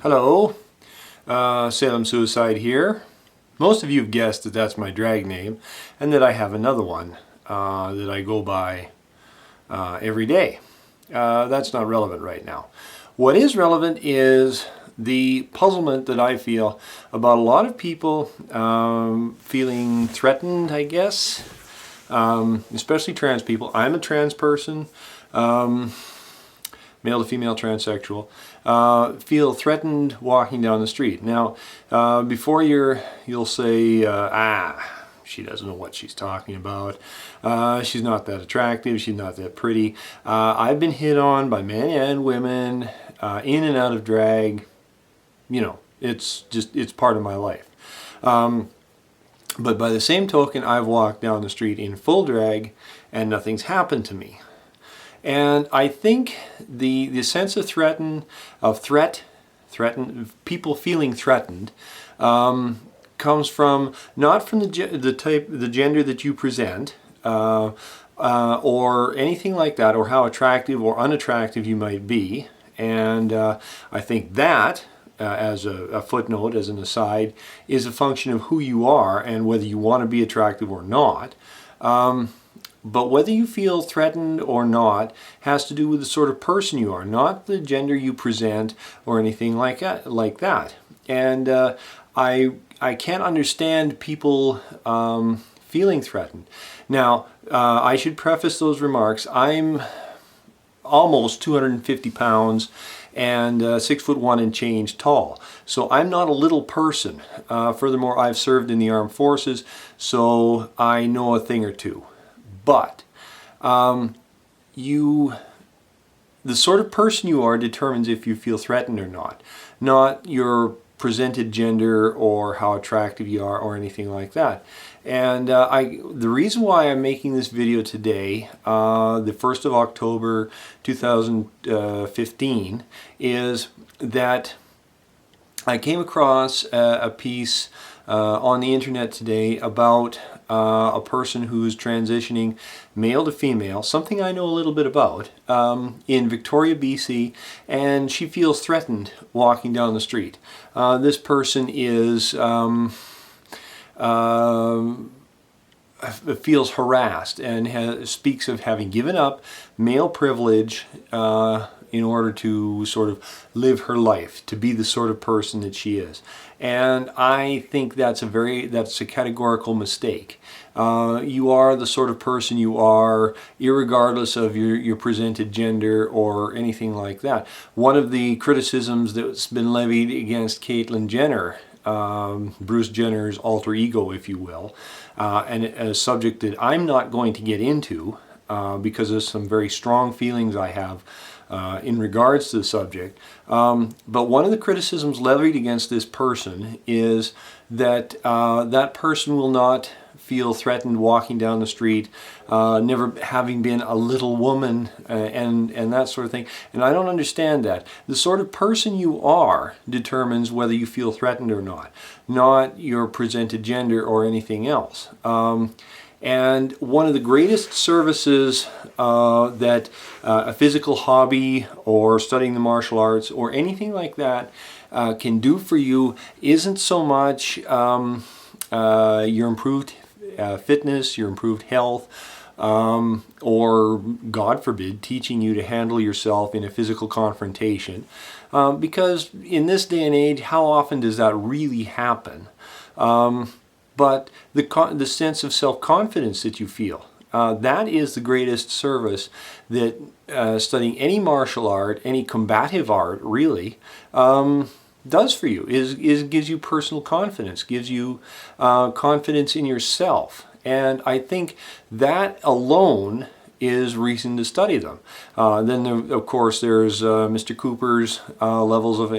Hello, Salem Suicide here. Most of you have guessed that that's my drag name and that I have another one that I go by every day. That's not relevant right now. What is relevant is the puzzlement that I feel about a lot of people feeling threatened, I guess, especially trans people. I'm a trans person. Male to female transsexual, feel threatened walking down the street. Now, before you'll say, she doesn't know what she's talking about. She's not that attractive. She's not that pretty. I've been hit on by men and women in and out of drag. You know, it's part of my life. But by the same token, I've walked down the street in full drag and nothing's happened to me. And I think the sense of people feeling threatened comes from not from the gender that you present or anything like that, or how attractive or unattractive you might be. And I think that, as a footnote, as an aside, is a function of who you are and whether you want to be attractive or not. But whether you feel threatened or not has to do with the sort of person you are, not the gender you present or anything like that. And I can't understand people feeling threatened. Now, I should preface those remarks. I'm almost 250 pounds and 6'1" and change tall. So I'm not a little person. Furthermore, I've served in the armed forces, so I know a thing or two. But the sort of person you are determines if you feel threatened or not your presented gender or how attractive you are or anything like that. And the reason why I'm making this video today, the 1st of October 2015, is that I came across a piece on the internet today about a person who's transitioning male to female, something I know a little bit about, in Victoria, BC, and she feels threatened walking down the street. This person feels harassed and speaks of having given up male privilege in order to sort of live her life, to be the sort of person that she is. And I think that's a categorical mistake. You are the sort of person you are, irregardless of your presented gender or anything like that. One of the criticisms that's been levied against Caitlyn Jenner, Bruce Jenner's alter ego, if you will, and a subject that I'm not going to get into because of some very strong feelings I have in regards to the subject. But one of the criticisms levied against this person is that that person will not feel threatened walking down the street, never having been a little woman, and that sort of thing. And I don't understand that. The sort of person you are determines whether you feel threatened or not your presented gender or anything else. And one of the greatest services that a physical hobby or studying the martial arts or anything like that can do for you isn't so much your improved fitness, your improved health, or, God forbid, teaching you to handle yourself in a physical confrontation. Because in this day and age, how often does that really happen? But the sense of self-confidence that you feel, that is the greatest service that studying any martial art, any combative art really, does for you, gives you personal confidence, gives you confidence in yourself. And I think that alone is reason to study them. Then, of course, there's Mr. Cooper's levels of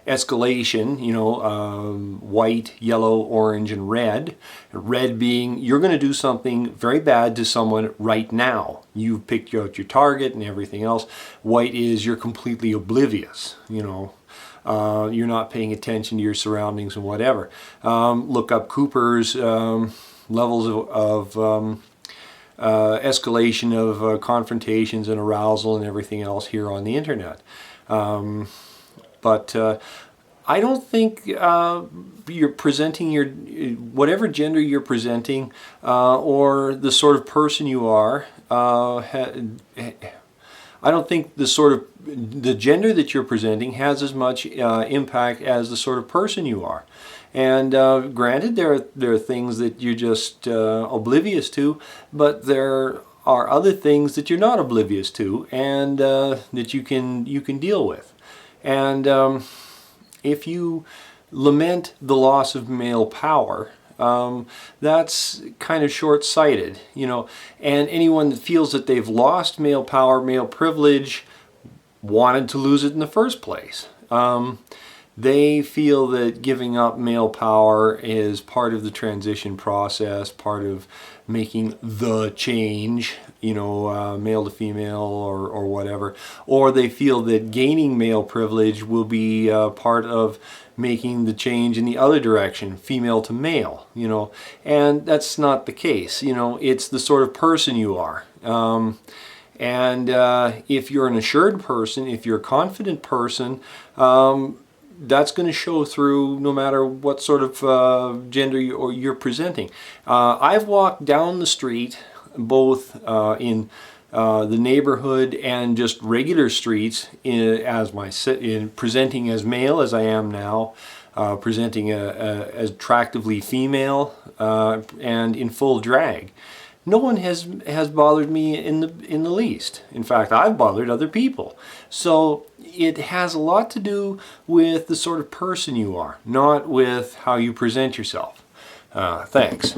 escalation, you know, white, yellow, orange, and red. Red being you're going to do something very bad to someone right now. You've picked out your target and everything else. White is you're completely oblivious, you know. You're not paying attention to your surroundings and whatever. Look up Cooper's levels of escalation of confrontations and arousal and everything else here on the internet. But I don't think you're presenting your, whatever gender you're presenting, or the sort of person you are, I don't think the gender that you're presenting has as much impact as the sort of person you are. And granted, there are things that you're just oblivious to, but there are other things that you're not oblivious to, and that you can deal with. And if you lament the loss of male power, that's kind of short-sighted, you know. And anyone that feels that they've lost male power, male privilege, wanted to lose it in the first place. They feel that giving up male power is part of the transition process, part of making the change, you know, male to female or whatever. Or they feel that gaining male privilege will be part of making the change in the other direction, female to male, you know. And that's not the case, you know. It's the sort of person you are. And if you're an assured person, if you're a confident person, that's going to show through no matter what sort of gender you're presenting. I've walked down the street, both in the neighborhood and just regular streets, in presenting as male as I am now, presenting as attractively female, and in full drag. No one has bothered me in the least. In fact, I've bothered other people. So it has a lot to do with the sort of person you are, not with how you present yourself. Thanks.